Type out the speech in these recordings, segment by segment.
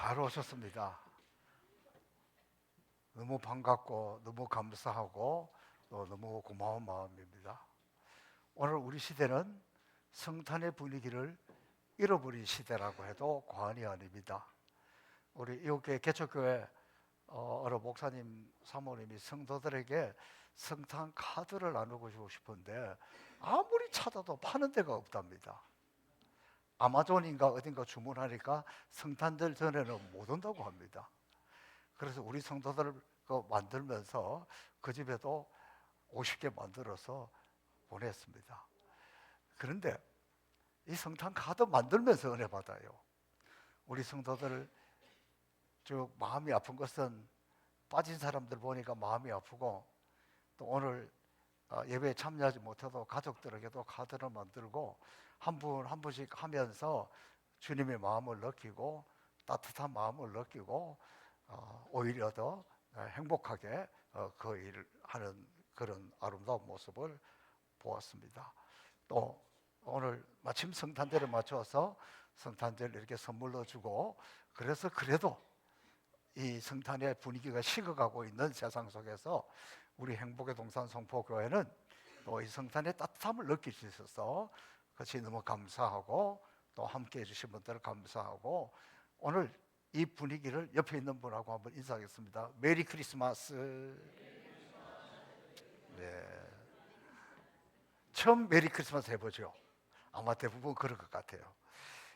잘 오셨습니다. 너무 반갑고 너무 감사하고 또 너무 고마운 마음입니다. 오늘 우리 시대는 성탄의 분위기를 잃어버린 시대라고 해도 과언이 아닙니다. 우리 이웃교회 개척교회 어느 목사님 사모님이 성도들에게 성탄 카드를 나누고 싶은데 아무리 찾아도 파는 데가 없답니다. 아마존인가 어딘가 주문하니까 성탄절 전에는 못 온다고 합니다. 그래서 우리 성도들 만들면서 그 집에도 50개 만들어서 보냈습니다. 그런데 이 성탄 카드 만들면서 은혜 받아요. 우리 성도들 마음이 아픈 것은 빠진 사람들 보니까 마음이 아프고, 또 오늘 예배에 참여하지 못해도 가족들에게도 카드를 만들고 한 분 한 분씩 하면서 주님의 마음을 느끼고 따뜻한 마음을 느끼고 오히려 더 행복하게 그 일을 하는 그런 아름다운 모습을 보았습니다. 또 오늘 마침 성탄절에 맞춰서 성탄절 이렇게 선물로 주고, 그래서 그래도 이 성탄의 분위기가 식어가고 있는 세상 속에서 우리 행복의 동산 성포교회는 또 이 성탄의 따뜻함을 느낄 수 있어서 그것이 너무 감사하고, 또 함께 해주신 분들 감사하고, 오늘 이 분위기를 옆에 있는 분하고 한번 인사하겠습니다. 메리 크리스마스. 네. 처음 메리 크리스마스 해보죠. 아마 대부분 그럴 것 같아요.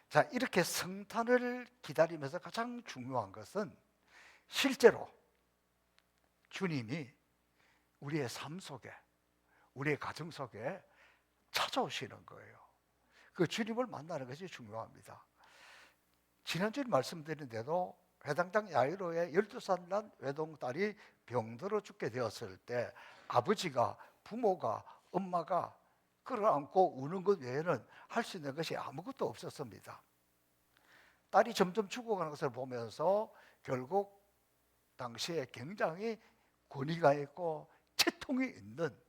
자, 이렇게 성탄을 기다리면서 가장 중요한 것은 실제로 주님이 우리의 삶 속에, 우리의 가정 속에 찾아오시는 거예요. 그 주님을 만나는 것이 중요합니다. 지난주에 말씀드린 대로 회당장 야이로의 12살 난 외동딸이 병들어 죽게 되었을 때 아버지가, 부모가, 엄마가 끌어안고 우는 것 외에는 할 수 있는 것이 아무것도 없었습니다. 딸이 점점 죽어가는 것을 보면서 결국 당시에 굉장히 권위가 있고 채통이 있는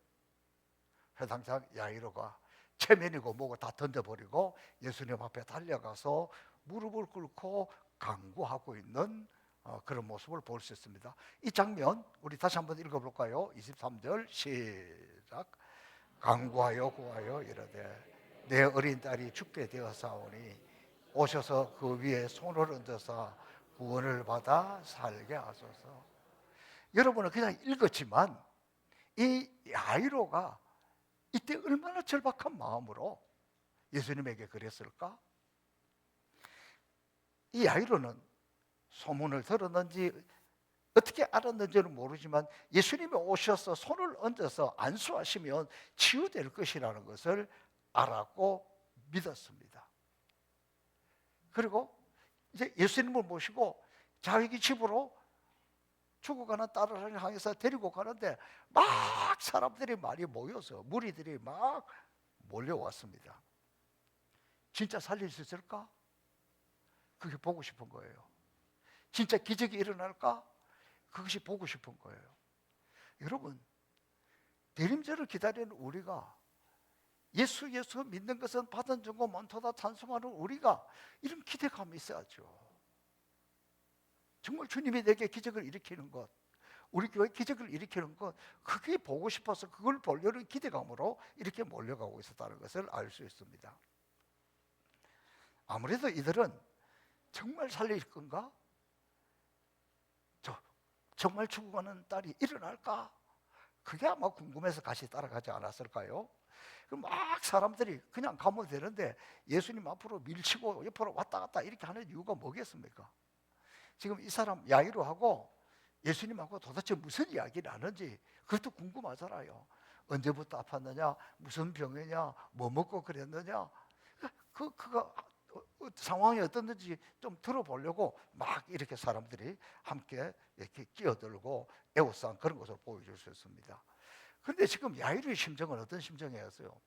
회당장 야이로가 체면이고 뭐고 다 던져버리고 예수님 앞에 달려가서 무릎을 꿇고 간구하고 있는 그런 모습을 볼 수 있습니다. 이 장면 우리 다시 한번 읽어볼까요? 23절 시작. 간구하여 구하여 이르되 내 어린 딸이 죽게 되었사오니 오셔서 그 위에 손을 얹어서 구원을 받아 살게 하소서. 여러분은 그냥 읽었지만 이 야이로가 이때 얼마나 절박한 마음으로 예수님에게 그랬을까? 이 야이로는 소문을 들었는지 어떻게 알았는지는 모르지만 예수님이 오셔서 손을 얹어서 안수하시면 치유될 것이라는 것을 알았고 믿었습니다. 그리고 이제 예수님을 모시고 자기 집으로 죽어가는 딸을 향해서 데리고 가는데 막 사람들이 많이 모여서 무리들이 막 몰려왔습니다. 진짜 살릴 수 있을까? 그게 보고 싶은 거예요. 진짜 기적이 일어날까? 그것이 보고 싶은 거예요. 여러분, 대림절을 기다리는 우리가, 예수 믿는 것은 받은 증거 많도다 찬송하는 우리가 이런 기대감이 있어야죠. 정말 주님이 내게 기적을 일으키는 것, 우리 교회 기적을 일으키는 것, 그게 보고 싶어서 그걸 보려는 기대감으로 이렇게 몰려가고 있었다는 것을 알 수 있습니다. 아무래도 이들은 정말 살릴 건가? 정말 죽어가는 딸이 일어날까? 그게 아마 궁금해서 같이 따라가지 않았을까요? 그럼 막 사람들이 그냥 가면 되는데 예수님 앞으로 밀치고 옆으로 왔다 갔다 이렇게 하는 이유가 뭐겠습니까? 지금 이 사람 야이로하고 예수님하고 도대체 무슨 이야기를 하는지 그것도 궁금하잖아요. 언제부터 아팠느냐, 무슨 병이냐, 뭐 먹고 그랬느냐, 그거 상황이 어떻는지 좀 들어보려고 막 이렇게 사람들이 함께 이렇게 끼어들고 애워싼 그런 것을 보여줄 수 있습니다. 그런데 지금 야이로의 심정은 어떤 심정이었어요?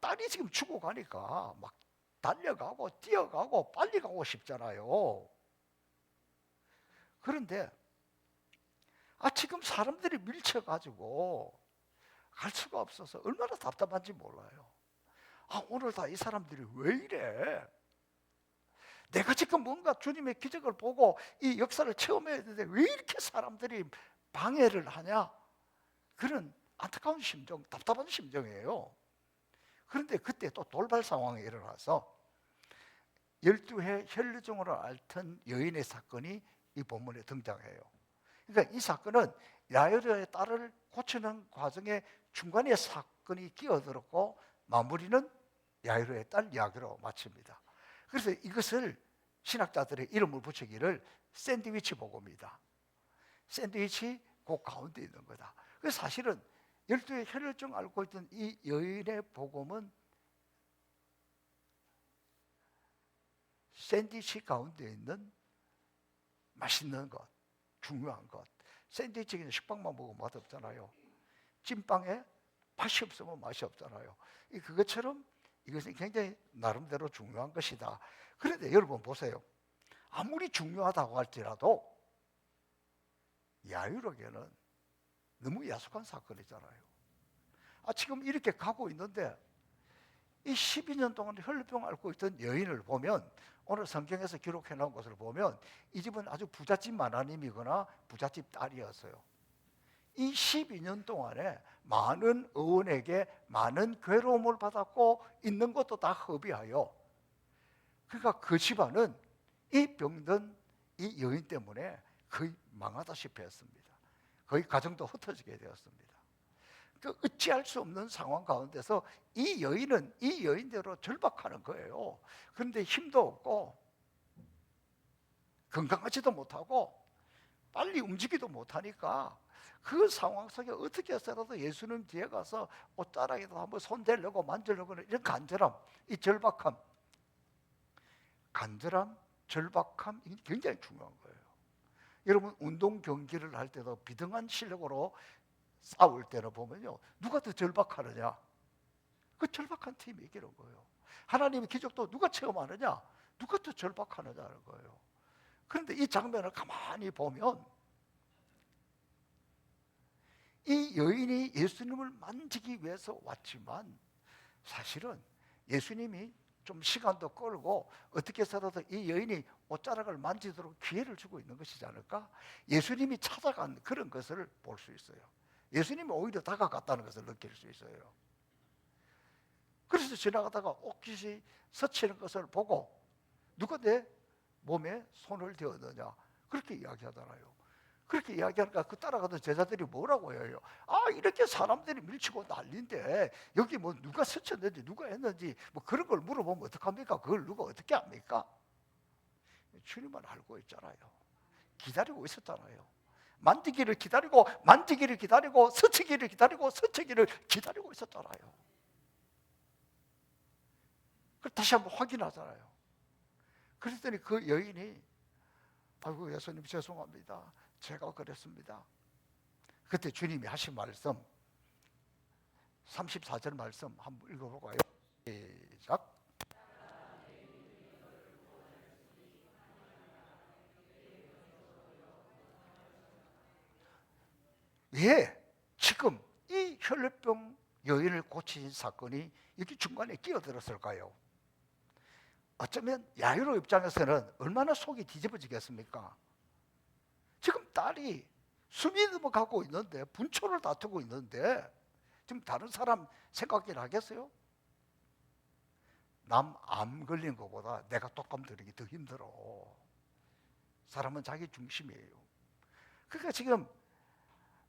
딸이 지금 죽어가니까 막 달려가고 뛰어가고 빨리 가고 싶잖아요. 그런데 지금 사람들이 밀쳐가지고 갈 수가 없어서 얼마나 답답한지 몰라요. 오늘 다 이 사람들이 왜 이래? 내가 지금 뭔가 주님의 기적을 보고 이 역사를 체험해야 되는데 왜 이렇게 사람들이 방해를 하냐? 그런 안타까운 심정, 답답한 심정이에요. 그런데 그때 또 돌발 상황이 일어나서 12해 혈류증으로 앓던 여인의 사건이 이 본문에 등장해요. 그러니까 이 사건은 야이로의 딸을 고치는 과정에 중간에 사건이 끼어들었고 마무리는 야이로의 딸 이야기로 마칩니다. 그래서 이것을 신학자들의 이름을 붙이기를 샌드위치 복음이다. 샌드위치 그 가운데 있는 거다. 그래서 사실은 12의 혈혈증 앓고 있던 이 여인의 복음은 샌드위치 가운데 있는 맛있는 것, 중요한 것. 샌드위치는 식빵만 먹으면 맛없잖아요. 찐빵에 맛이 없으면 맛이 없잖아요. 그것처럼 이것은 굉장히 나름대로 중요한 것이다. 그런데 여러분 보세요. 아무리 중요하다고 할지라도 야유로게는 너무 야속한 사건이잖아요. 지금 이렇게 가고 있는데 이 12년 동안 혈류병 앓고 있던 여인을 보면 오늘 성경에서 기록해 놓은 것을 보면 이 집은 아주 부잣집 마나님이거나 부잣집 딸이었어요. 이 12년 동안에 많은 어원에게 많은 괴로움을 받았고 있는 것도 다 허비하여, 그러니까 그 집안은 이 병든 이 여인 때문에 거의 망하다시피 했습니다. 거의 가정도 흩어지게 되었습니다. 그 어찌할 수 없는 상황 가운데서 이 여인은 이 여인대로 절박하는 거예요. 그런데 힘도 없고 건강하지도 못하고 빨리 움직이도 못하니까 그 상황 속에 어떻게 해서라도 예수님 뒤에 가서 옷자락에도 한번 손대려고 만지려고 하는 이런 간절함, 이 절박함, 절박함, 이게 굉장히 중요한 거예요. 여러분 운동 경기를 할 때도 비등한 실력으로 싸울 때는 보면요, 누가 더 절박하느냐? 그 절박한 팀이 이기는 거예요. 하나님의 기적도 누가 체험하느냐? 누가 더 절박하느냐는 거예요. 그런데 이 장면을 가만히 보면 이 여인이 예수님을 만지기 위해서 왔지만 사실은 예수님이 좀 시간도 끌고 어떻게 해서라도 이 여인이 옷자락을 만지도록 기회를 주고 있는 것이지 않을까? 예수님이 찾아간 그런 것을 볼 수 있어요. 예수님이 오히려 다가갔다는 것을 느낄 수 있어요. 그래서 지나가다가 옷깃이 스치는 것을 보고 누가 내 몸에 손을 대었느냐, 그렇게 이야기하잖아요. 그렇게 이야기하니까 그 따라가던 제자들이 뭐라고 해요? 이렇게 사람들이 밀치고 난리인데 여기 뭐 누가 스쳤는지 누가 했는지 뭐 그런 걸 물어보면 어떡합니까? 그걸 누가 어떻게 합니까? 주님은 알고 있잖아요. 기다리고 있었잖아요. 만지기를 기다리고 스치기를 기다리고 스치기를 기다리고 있었잖아요. 그걸 다시 한번 확인하잖아요. 그랬더니 그 여인이 아이고 예수님 죄송합니다. 제가 그랬습니다. 그때 주님이 하신 말씀 34절 말씀 한번 읽어볼까요? 시작. 왜 지금 이 혈류병 여인을 고친 사건이 이렇게 중간에 끼어들었을까요? 어쩌면 야이로 입장에서는 얼마나 속이 뒤집어지겠습니까? 지금 딸이 숨이 넘어가고 있는데 분초를 다투고 있는데 지금 다른 사람 생각이나 하겠어요? 남 암 걸린 것보다 내가 독감 들이기 더 힘들어. 사람은 자기 중심이에요. 그러니까 지금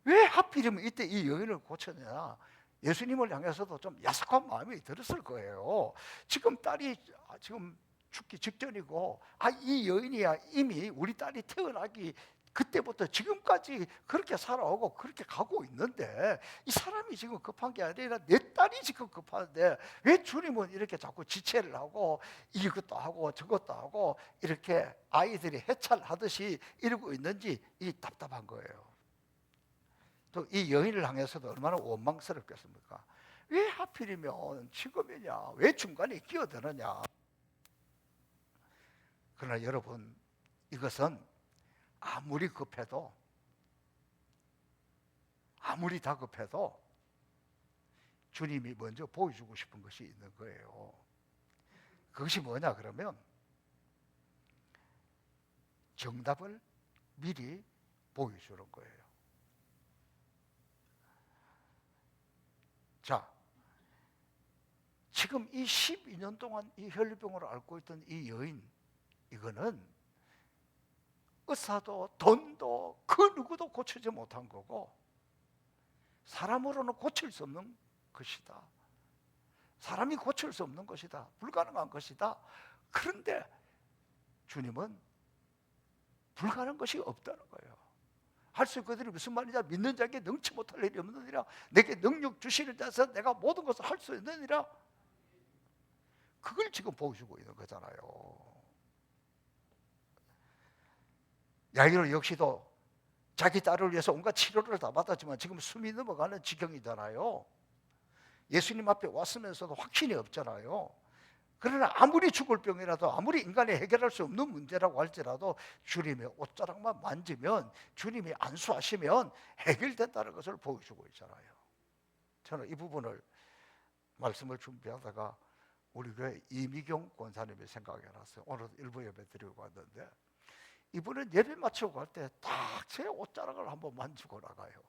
왜 하필이면 이때 이 여인을 고쳤냐? 예수님을 향해서도 좀 야속한 마음이 들었을 거예요. 지금 딸이 지금 죽기 직전이고 이 여인이야 이미 우리 딸이 태어나기 그때부터 지금까지 그렇게 살아오고 그렇게 가고 있는데 이 사람이 지금 급한 게 아니라 내 딸이 지금 급한데 왜 주님은 이렇게 자꾸 지체를 하고 이것도 하고 저것도 하고 이렇게 아이들이 해찰하듯이 이러고 있는지 이 답답한 거예요. 또 이 여인을 향해서도 얼마나 원망스럽겠습니까? 왜 하필이면 지금이냐? 왜 중간에 끼어드느냐? 그러나 여러분, 이것은 아무리 급해도 아무리 다급해도 주님이 먼저 보여주고 싶은 것이 있는 거예요. 그것이 뭐냐 그러면 정답을 미리 보여주는 거예요. 자, 지금 이 12년 동안 이 혈류병을 앓고 있던 이 여인, 이거는 의사도 돈도 그 누구도 고치지 못한 거고 사람으로는 고칠 수 없는 것이다. 사람이 고칠 수 없는 것이다. 불가능한 것이다. 그런데 주님은 불가능한 것이 없다는 거예요. 할 수 있거든요. 무슨 말이냐? 믿는 자에게 능치 못할 일이 없느니라. 내게 능력 주시는 자에서 내가 모든 것을 할 수 있느니라. 그걸 지금 보여주고 있는 거잖아요. 야이로 역시도 자기 딸을 위해서 온갖 치료를 다 받았지만 지금 숨이 넘어가는 지경이잖아요. 예수님 앞에 왔으면서도 확신이 없잖아요. 그러나 아무리 죽을 병이라도, 아무리 인간이 해결할 수 없는 문제라고 할지라도 주님의 옷자락만 만지면, 주님이 안수하시면 해결된다는 것을 보여주고 있잖아요. 저는 이 부분을 말씀을 준비하다가 우리 교회 이미경 권사님이 생각이 났어요. 오늘 일부 예배 드리고 왔는데 이분은 예배 마치고 갈 때 딱 제 옷자락을 한번 만지고 나가요.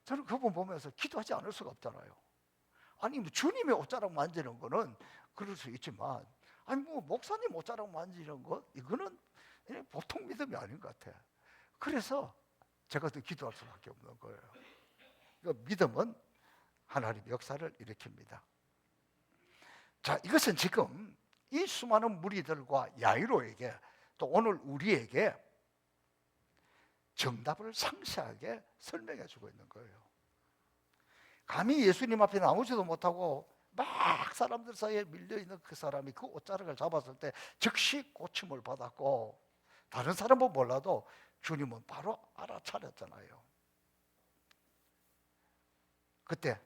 저는 그분 보면서 기도하지 않을 수가 없잖아요. 아니 뭐 주님의 옷자락 만지는 거는 그럴 수 있지만, 아니 뭐 목사님 옷자락 만지는 것, 이거는 보통 믿음이 아닌 것 같아. 그래서 제가 더 기도할 수밖에 없는 거예요. 그러니까 믿음은 하나님의 역사를 일으킵니다. 자, 이것은 지금 이 수많은 무리들과 야이로에게, 또 오늘 우리에게 정답을 상세하게 설명해 주고 있는 거예요. 감히 예수님 앞에 나오지도 못하고 막 사람들 사이에 밀려있는 그 사람이 그 옷자락을 잡았을 때 즉시 고침을 받았고, 다른 사람은 몰라도 주님은 바로 알아차렸잖아요. 그때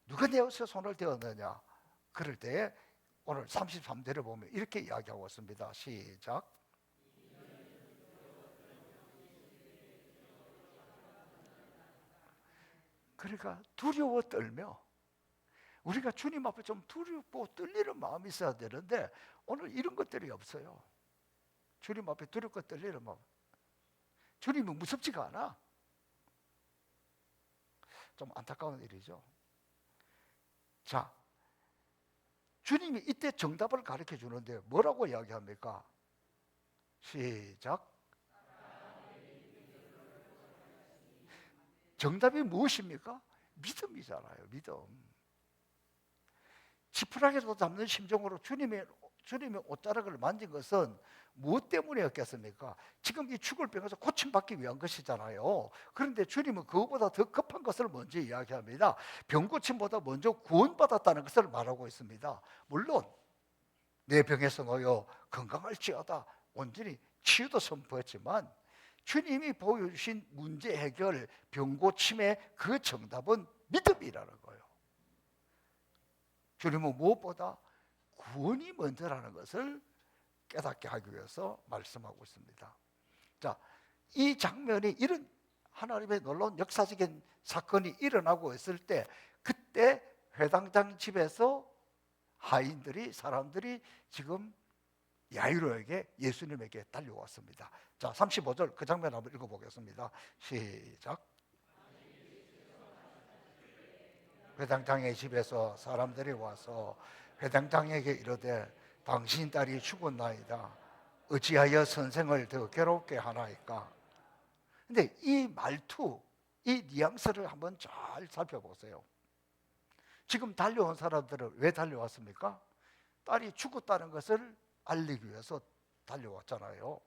누가 내 옷에 손을 대었느냐? 그럴 때에 오늘 33절을 보면 이렇게 이야기하고 있습니다. 시작. 그러니까 두려워 떨며, 우리가 주님 앞에 좀 두렵고 떨리는 마음이 있어야 되는데 오늘 이런 것들이 없어요. 주님 앞에 두렵고 떨리는 마음. 주님은 무섭지가 않아. 좀 안타까운 일이죠. 자, 주님이 이때 정답을 가르쳐 주는데 뭐라고 이야기합니까? 시작. 정답이 무엇입니까? 믿음이잖아요. 믿음. 지푸라기도 잡는 심정으로 주님의 옷자락을 만진 것은 무엇 때문이었겠습니까? 지금 이 죽을 병에서 고침받기 위한 것이잖아요. 그런데 주님은 그것보다 더 급한 것을 먼저 이야기합니다. 병고침보다 먼저 구원받았다는 것을 말하고 있습니다. 물론 내 병에서 너여 건강할지어다 온전히 치유도 선포했지만, 주님이 보여주신 문제 해결, 병고침의 그 정답은 믿음이라는 거예요. 주님은 무엇보다 구원이 먼저라는 것을 깨닫게 하기 위해서 말씀하고 있습니다. 자, 이 장면이, 이런 하나님의 놀라운 역사적인 사건이 일어나고 있을 때, 그때 회당장 집에서 하인들이, 사람들이 지금 야이로에게, 예수님에게 달려왔습니다. 자, 35절 그 장면 한번 읽어보겠습니다. 시작. 회당장의 집에서 사람들이 와서 회당장에게 이르되 당신 딸이 죽었나이다. 어찌하여 선생을 더 괴롭게 하나이까? 근데 이 말투, 이 뉘앙스를 한번 잘 살펴보세요. 지금 달려온 사람들은 왜 달려왔습니까? 딸이 죽었다는 것을 알리기 위해서 달려왔잖아요.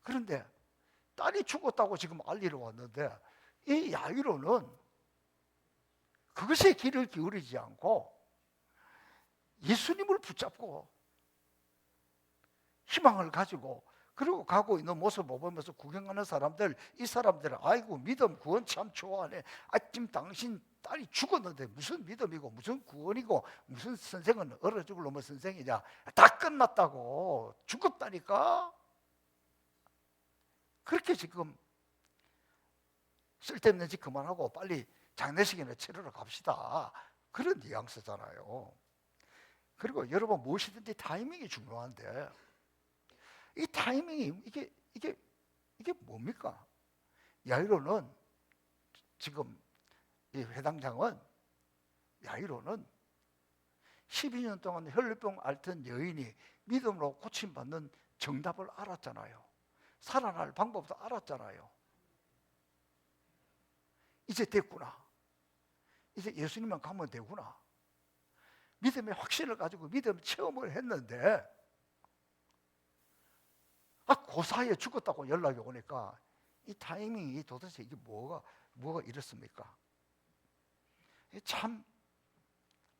그런데 딸이 죽었다고 지금 알리러 왔는데 이 야이로는 그것에 귀를 기울이지 않고 예수님을 붙잡고 희망을 가지고, 그리고 가고 있는 모습을 보면서 구경하는 사람들, 이 사람들은 아이고 믿음 구원 참 좋아하네. 지금 당신 딸이 죽었는데 무슨 믿음이고 무슨 구원이고 무슨 선생은 얼어 죽을 놈의 선생이냐, 다 끝났다고, 죽었다니까. 그렇게 지금 쓸데없는 짓 그만하고 빨리 장례식이나 치르러 갑시다, 그런 뉘앙스잖아요. 그리고 여러분, 무엇이든지 타이밍이 중요한데 이 타이밍이 이게 뭡니까? 야이로는 지금 이 회당장은 야이로는 12년 동안 혈류병 앓던 여인이 믿음으로 고침받는 정답을 알았잖아요. 살아날 방법도 알았잖아요. 이제 됐구나. 이제 예수님만 가면 되구나. 믿음의 확신을 가지고 믿음 체험을 했는데 그 사이에 죽었다고 연락이 오니까 이 타이밍이 도대체 이게 뭐가 이렇습니까? 참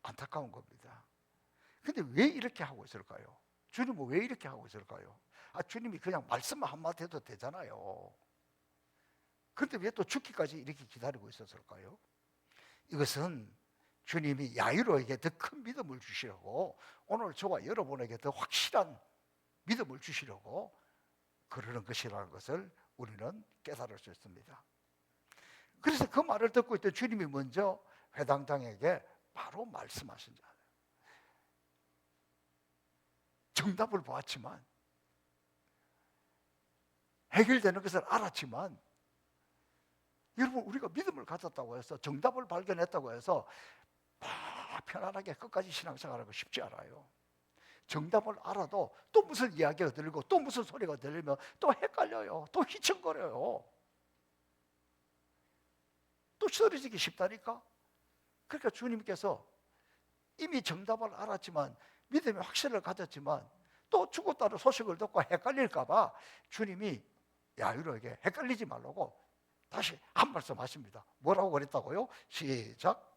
안타까운 겁니다. 근데 왜 이렇게 하고 있을까요? 주님은 왜 이렇게 하고 있을까요? 주님이 그냥 말씀만 한마디 해도 되잖아요. 그런데 왜 또 죽기까지 이렇게 기다리고 있었을까요? 이것은 주님이 야이로에게 더 큰 믿음을 주시려고, 오늘 저와 여러분에게 더 확실한 믿음을 주시려고 그러는 것이라는 것을 우리는 깨달을 수 있습니다. 그래서 그 말을 듣고 있던 주님이 먼저 회당장에게 바로 말씀하신 자예요. 정답을 보았지만, 해결되는 것을 알았지만, 여러분, 우리가 믿음을 가졌다고 해서, 정답을 발견했다고 해서 편안하게 끝까지 신앙생활하고 쉽지 않아요. 정답을 알아도 또 무슨 이야기가 들리고 또 무슨 소리가 들리면 또 헷갈려요. 또 휘청거려요. 또 쓰러지기 쉽다니까. 그러니까 주님께서 이미 정답을 알았지만, 믿음의 확신을 가졌지만 또 죽었다는 소식을 듣고 헷갈릴까 봐 주님이 야이로에게 헷갈리지 말라고 다시 한 말씀 하십니다. 뭐라고 그랬다고요? 시작.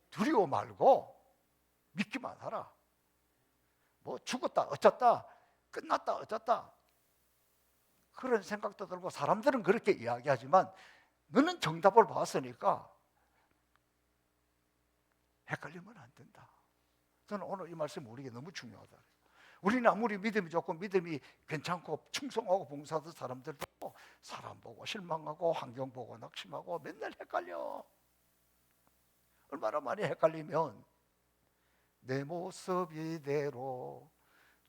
두려워 말고 믿기만 하라. 뭐 죽었다 어쩌다 끝났다 어쩌다 그런 생각도 들고, 사람들은 그렇게 이야기하지만 너는 정답을 봤으니까 헷갈리면 안 된다. 저는 오늘 이 말씀이 우리에게 너무 중요하다. 우리는 아무리 믿음이 좋고 믿음이 괜찮고 충성하고 봉사하던 사람들도 사람 보고 실망하고 환경 보고 낙심하고 맨날 헷갈려. 얼마나 많이 헷갈리면 내 모습 이대로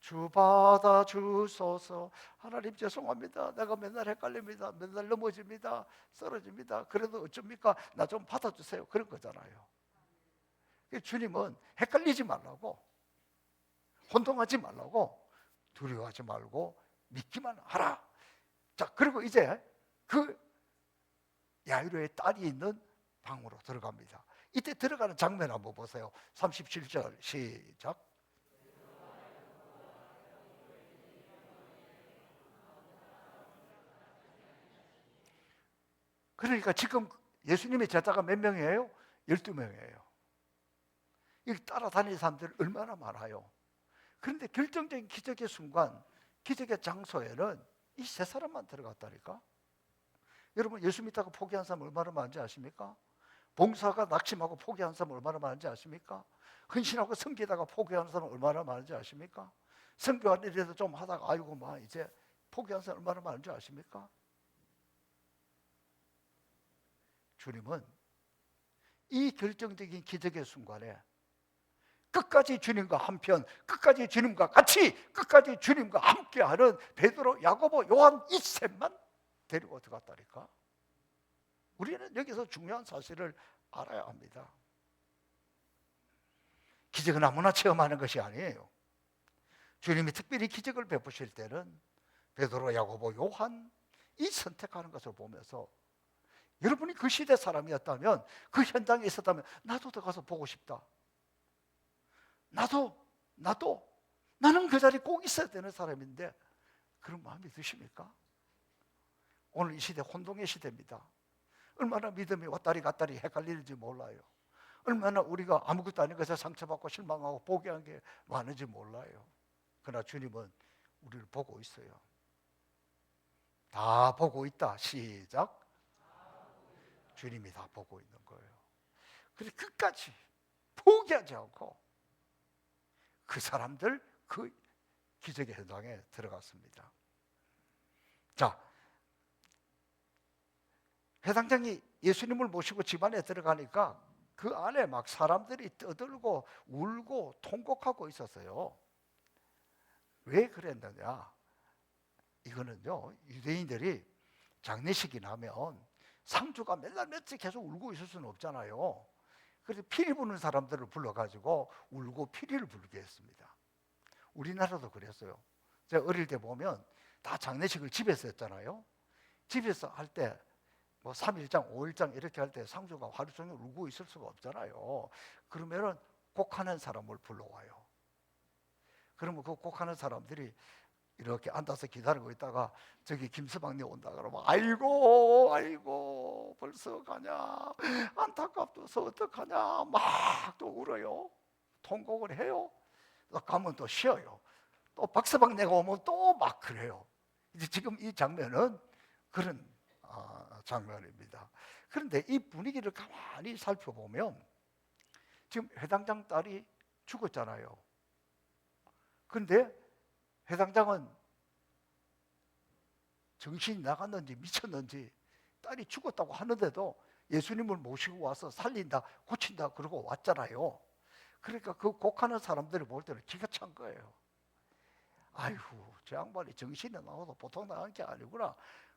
주 받아 주소서. 하나님 죄송합니다. 내가 맨날 헷갈립니다. 맨날 넘어집니다. 쓰러집니다. 그래도 어쩝니까? 나 좀 받아주세요. 그런 거잖아요. 주님은 헷갈리지 말라고, 혼동하지 말라고, 두려워하지 말고 믿기만 하라. 자, 그리고 이제 그 야이로의 딸이 있는 방으로 들어갑니다. 이때 들어가는 장면 한번 보세요. 37절 시작. 그러니까 지금 예수님의 제자가 몇 명이에요? 12명이에요. 이 따라다니는 사람들이 얼마나 많아요. 그런데 결정적인 기적의 순간, 기적의 장소에는 이 세 사람만 들어갔다니까. 여러분, 예수 믿다가 포기한 사람 얼마나 많은지 아십니까? 봉사가 낙심하고 포기한 사람 얼마나 많은지 아십니까? 헌신하고 섬기다가 포기하는 사람 얼마나 많은지 아십니까? 선교한 일에도 좀 하다가 아이고 이제 포기한 사람 얼마나 많은지 아십니까? 주님은 이 결정적인 기적의 순간에 끝까지 주님과 한편, 끝까지 주님과 같이, 끝까지 주님과 함께하는 베드로, 야고보, 요한 이 셋만 데리고 들어갔다니까. 우리는 여기서 중요한 사실을 알아야 합니다. 기적은 아무나 체험하는 것이 아니에요. 주님이 특별히 기적을 베푸실 때는 베드로, 야고보, 요한 이 선택하는 것을 보면서, 여러분이 그 시대 사람이었다면, 그 현장에 있었다면 나도 들어가서 보고 싶다. 나는 그 자리에 꼭 있어야 되는 사람인데 그런 마음이 드십니까? 오늘 이 시대 혼동의 시대입니다. 얼마나 믿음이 왔다리 갔다리 헷갈리는지 몰라요. 얼마나 우리가 아무것도 아닌 것에 상처받고 실망하고 포기한 게 많은지 몰라요. 그러나 주님은 우리를 보고 있어요. 다 보고 있다. 시작. 주님이 다 보고 있는 거예요. 그래서 끝까지 포기하지 않고 그 사람들 그 기적의 현장에 들어갔습니다. 자, 회당장이 예수님을 모시고 집안에 들어가니까 그 안에 막 사람들이 떠들고 울고 통곡하고 있었어요. 왜 그랬느냐? 이거는요, 유대인들이 장례식이 나면 상주가 맨날 며칠 계속 울고 있을 수는 없잖아요. 그래서 피리 부는 사람들을 불러가지고 울고 피리를 부르게 했습니다. 우리나라도 그랬어요. 제가 어릴 때 보면 다 장례식을 집에서 했잖아요. 집에서 할 때 뭐 3일장, 5일장 이렇게 할 때 상주가 하루 종일 울고 있을 수가 없잖아요. 그러면은 곡하는 사람을 불러와요. 그러면 그 곡하는 사람들이 이렇게 앉아서 기다리고 있다가 저기 김서방님 온다 그러면 아이고 아이고 벌써 가냐, 안타깝어서 어떡하냐, 막 또 울어요. 통곡을 해요. 또 가면 또 쉬어요. 또 박서방네가 오면 또 막 그래요. 이제 지금 이 장면은 그런 장면입니다. 그런데 이 분위기를 가만히 살펴보면 지금 회당장 딸이 죽었잖아요. 그런데 회당장은 정신이 나갔는지 미쳤는지 딸이 죽었다고 하는데도 예수님을 모시고 와서 살린다, 고친다 그러고 왔잖아요. 그러니까 그 곡하는 사람들이 볼 때는 기가 찬 거예요. 아이고, 저 양반이 정신이 나와도 보통 나간 게 아니구나.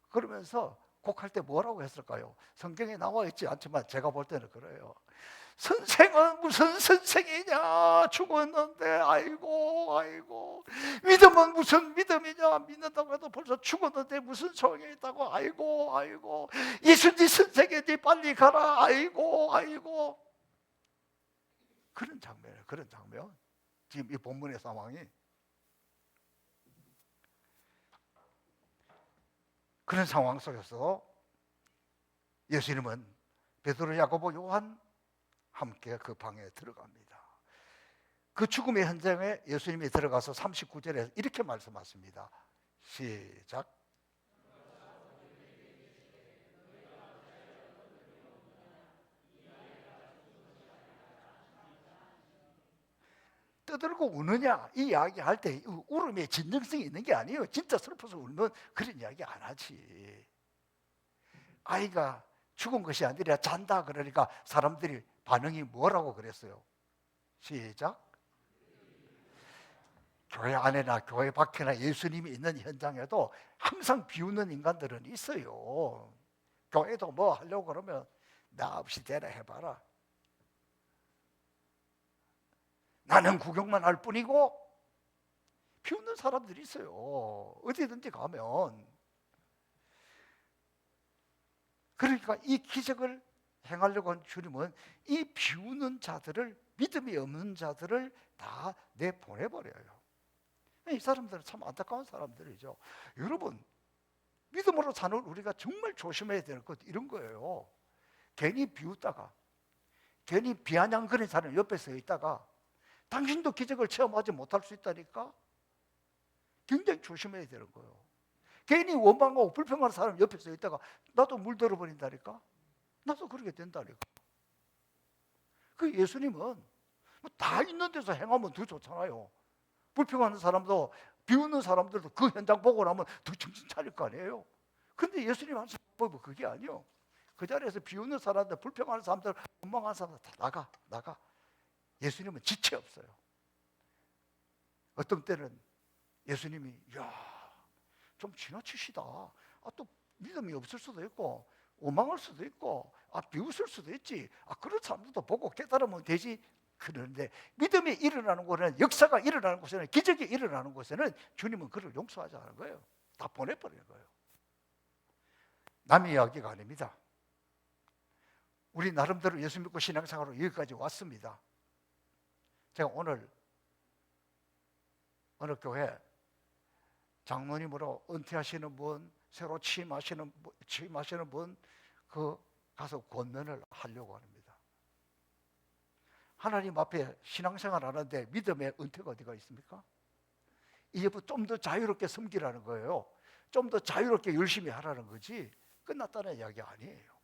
그러면서 곡할 때 뭐라고 했을까요? 성경에 나와 있지 않지만 제가 볼 때는 그래요. 선생은 무슨 선생이냐, 죽었는데 아이고 아이고. 믿음은 무슨 믿음이냐, 믿는다고 해도 벌써 죽었는데 무슨 소용이 있다고. 아이고 아이고. 예수님 선생이니 빨리 가라. 아이고 아이고. 그런 장면이에요. 그런 장면. 지금 이 본문의 상황이 그런 상황 속에서 예수님은 베드로, 야고보, 요한 함께 그 방에 들어갑니다. 그 죽음의 현장에 예수님이 들어가서 39절에 이렇게 말씀하십니다. 시작. 떠들고 우느냐 이 이야기 할 때 울음에 진정성이 있는 게 아니에요. 진짜 슬퍼서 울면 그런 이야기 안 하지. 아이가 죽은 것이 아니라 잔다 그러니까 사람들이 반응이 뭐라고 그랬어요? 시작. 교회 안에나 교회 밖에나 예수님이 있는 현장에도 항상 비웃는 인간들은 있어요. 교회도 뭐 하려고 그러면 나 없이 되라 해봐라. 나는 구경만 할 뿐이고 비웃는 사람들이 있어요. 어디든지 가면. 그러니까 이 기적을 행하려고 한 주님은 이 비웃는 자들을, 믿음이 없는 자들을 다 내보내버려요. 이 사람들은 참 안타까운 사람들이죠. 여러분, 믿음으로 사는 우리가 정말 조심해야 될 것 이런 거예요. 괜히 비웃다가, 괜히 비아냥거리는 사람 옆에 서 있다가 당신도 기적을 체험하지 못할 수 있다니까. 굉장히 조심해야 되는 거예요. 괜히 원망하고 불평하는 사람 옆에 서 있다가 나도 물들어버린다니까. 나도 그렇게 된다니까. 그 예수님은 뭐 다 있는 데서 행하면 더 좋잖아요. 불평하는 사람도 비웃는 사람들도 그 현장 보고 나면 더 정신 차릴 거 아니에요. 근데 예수님 하신 방법은 그게 아니에요. 그 자리에서 비웃는 사람들, 불평하는 사람들, 원망하는 사람들 다 나가. 예수님은 지체 없어요. 어떤 때는 예수님이 좀 지나치시다. 또 믿음이 없을 수도 있고 원망할 수도 있고 비웃을 수도 있지. 그런 사람들도 보고 깨달으면 되지. 그런데 믿음이 일어나는 곳에는, 역사가 일어나는 곳에는, 기적이 일어나는 곳에는 주님은 그를 용서하지 않은 거예요. 다 보내버리는 거예요. 남의 이야기가 아닙니다. 우리 나름대로 예수 믿고 신앙생활로 여기까지 왔습니다. 제가 오늘 어느 교회 장로님으로 은퇴하시는 분, 새로 취임하시는 분, 그 가서 권면을 하려고 합니다. 하나님 앞에 신앙생활 하는데 믿음의 은퇴가 어디가 있습니까? 이제부터 좀 더 자유롭게 섬기라는 거예요. 좀 더 자유롭게 열심히 하라는 거지 끝났다는 이야기 아니에요.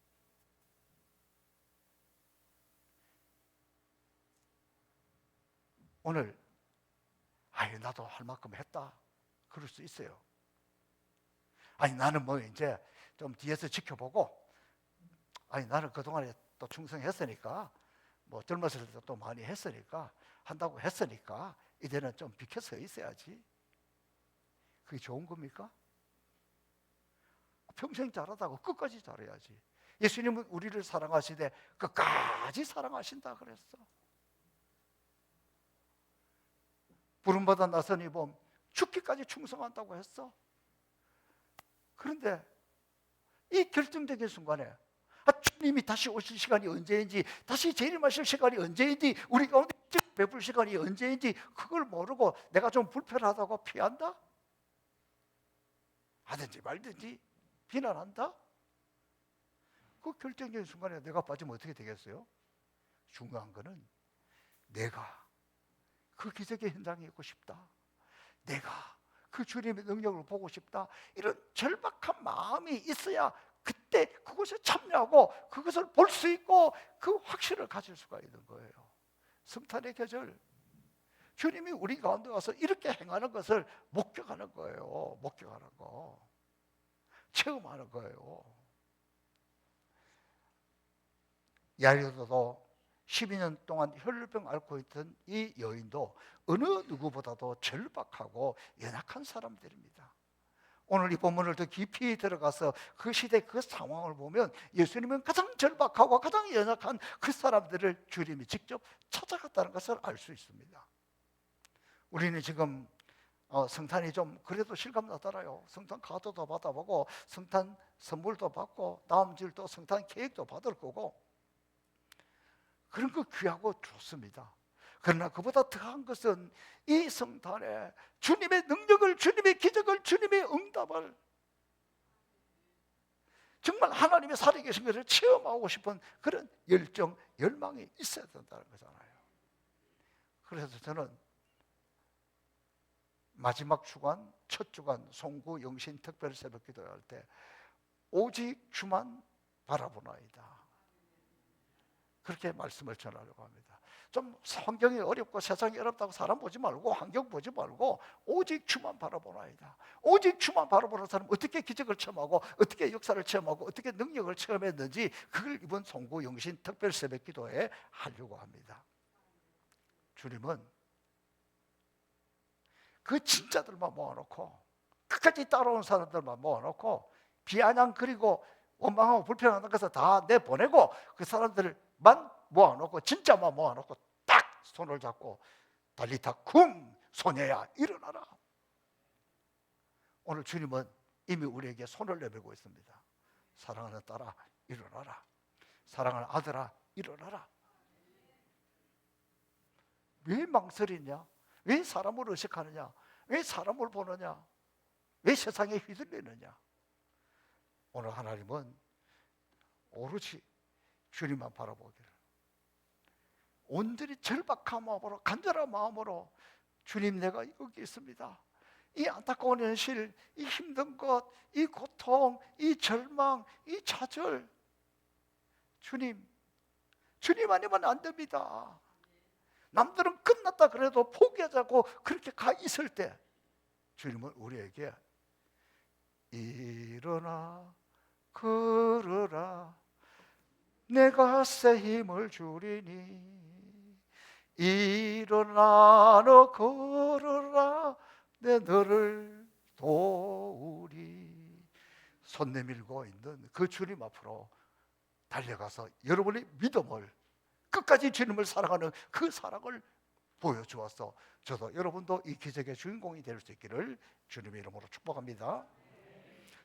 오늘 나도 할 만큼 했다 그럴 수 있어요. 나는 뭐 이제 좀 뒤에서 지켜보고 나는 그동안에 또 충성했으니까 뭐 젊었을 때 또 많이 했으니까 한다고 했으니까 이제는 좀 비켜서 있어야지. 그게 좋은 겁니까? 평생 잘하다고 끝까지 잘해야지. 예수님은 우리를 사랑하시되 끝까지 사랑하신다 그랬어. 부름받아 나선 이범 죽기까지 충성한다고 했어. 그런데 이 결정적인 순간에 주님이 다시 오실 시간이 언제인지, 다시 재림하실 시간이 언제인지, 우리 가운데 베풀 시간이 언제인지 그걸 모르고 내가 좀 불편하다고 피한다? 하든지 말든지 비난한다? 그 결정적인 순간에 내가 빠지면 어떻게 되겠어요? 중요한 거는 내가 그 기적의 현장에 있고 싶다, 내가 그 주님의 능력을 보고 싶다, 이런 절박한 마음이 있어야 그때 그것에 참여하고 그것을 볼 수 있고 그 확신을 가질 수가 있는 거예요. 성탄의 계절, 주님이 우리 가운데 와서 이렇게 행하는 것을 목격하는 거예요. 목격하는 거, 체험하는 거예요. 야이로도 12년 동안 혈루병 앓고 있던 이 여인도 어느 누구보다도 절박하고 연약한 사람들입니다. 오늘 이 본문을 더 깊이 들어가서 그 시대 그 상황을 보면 예수님은 가장 절박하고 가장 연약한 그 사람들을 주님이 직접 찾아갔다는 것을 알 수 있습니다. 우리는 지금 성탄이 좀 그래도 실감나더라요. 성탄 카드도 받아보고 성탄 선물도 받고 다음 주일 또 성탄 케이크도 받을 거고, 그런 거 귀하고 좋습니다. 그러나 그보다 더한 것은 이 성탄에 주님의 능력을, 주님의 기적을, 주님의 응답을, 정말 하나님의 살아계신 것을 체험하고 싶은 그런 열정, 열망이 있어야 된다는 거잖아요. 그래서 저는 마지막 주간, 첫 주간 송구 영신 특별 새벽 기도할 때 오직 주만 바라보나이다, 그렇게 말씀을 전하려고 합니다. 좀 환경이 어렵고 세상이 어렵다고 사람 보지 말고 환경 보지 말고 오직 주만 바라보나이다. 오직 주만 바라보는 사람 어떻게 기적을 체험하고 어떻게 역사를 체험하고 어떻게 능력을 체험했는지 그걸 이번 송구 영신 특별 새벽 기도에 하려고 합니다. 주님은 그 진짜들만 모아놓고 끝까지 따라온 사람들만 모아놓고 비아냥 그리고 원망하고 불평하는 것을 다 내보내고 그 사람들만 모아놓고 진짜만 모아놓고 딱 손을 잡고 달리타 쿵, 소녀야 일어나라. 오늘 주님은 이미 우리에게 손을 내밀고 있습니다. 사랑하는 딸아 일어나라, 사랑하는 아들아 일어나라. 왜 망설이냐? 왜 사람을 의식하느냐? 왜 사람을 보느냐? 왜 세상에 휘둘리느냐? 오늘 하나님은 오로지 주님만 바라보기를, 온전히 절박한 마음으로, 간절한 마음으로 주님 내가 여기 있습니다. 이 안타까운 현실, 이 힘든 것, 이 고통, 이 절망, 이 좌절, 주님 아니면 안 됩니다. 남들은 끝났다 그래도 포기하자고 그렇게 가 있을 때 주님은 우리에게 일어나 걸어라, 내가 새 힘을 주리니 일어나 너 걸어라, 내 너를 도우리. 손 내밀고 있는 그 주님 앞으로 달려가서 여러분의 믿음을, 끝까지 주님을 사랑하는 그 사랑을 보여주어서 저도 여러분도 이 기적의 주인공이 될 수 있기를 주님의 이름으로 축복합니다.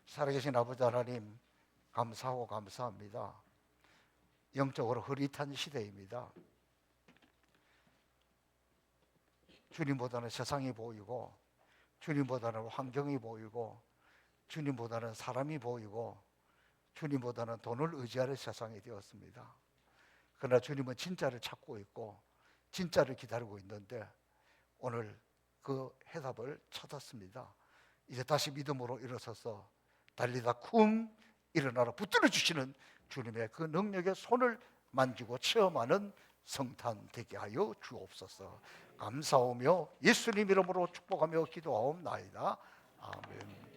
살아계신 아버지 하나님, 감사하고 감사합니다. 영적으로 흐릿한 시대입니다. 주님보다는 세상이 보이고, 주님보다는 환경이 보이고, 주님보다는 사람이 보이고, 주님보다는 돈을 의지하는 세상이 되었습니다. 그러나 주님은 진짜를 찾고 있고 진짜를 기다리고 있는데 오늘 그 해답을 찾았습니다. 이제 다시 믿음으로 일어서서 달리다 쿵 일어나라 붙들어 주시는 주님의 그 능력의 손을 만지고 체험하는 성탄 되게 하여 주옵소서. 감사하며 예수님 이름으로 축복하며 기도하옵나이다. 아멘.